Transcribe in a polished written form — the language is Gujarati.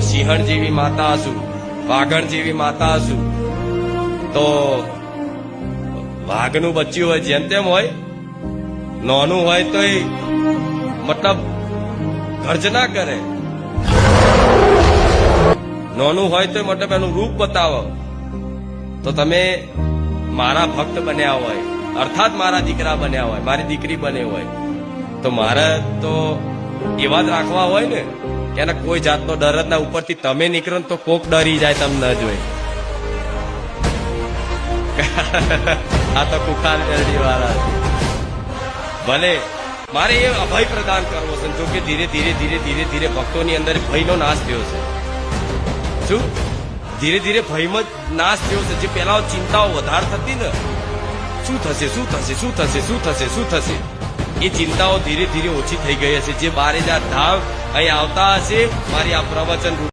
સિંહણ જેવી માતા હશું, વાઘણ જેવી માતા હશું, તો વાઘનું બચ્ચું હોય જેમ તેમ હોય, નાનું હોય તો મતલબ ગર્જના કરે, નાનું હોય તો મતલબ એનું રૂપ બતાવો. તો તમે મારા ભક્ત બન્યા હોય, અર્થાત મારા દીકરા બન્યા હોય, મારી દીકરી બને હોય, તો મારે તો એવા જ રાખવા હોય ને કે એને કોઈ જાતનો ડર જ ના. ઉપરથી તમે નીકળો ને તો કોક ડરી જાય તમને ન જોઈ. આ તો કુખાર મેરડી વાળા ભલે મારે એ અભય પ્રદાન કરવો છે. જો કે ધીરે ધીરે ધીરે ધીરે ધીરે ભક્તોની અંદર ભયનો નાશ થયો છે. શું ધીરે ધીરે ભયમાં નાશ થયો છે. જે પેલા ચિંતાઓ વધારે થતી ને, શું થશે શું થશે શું થશે શું થશે શું થશે, એ ચિંતાઓ ધીરે ધીરે ઓછી થઈ ગઈ હશે. જે 12,000 ધામ અહીં આવતા હશે મારી આ પ્રવચન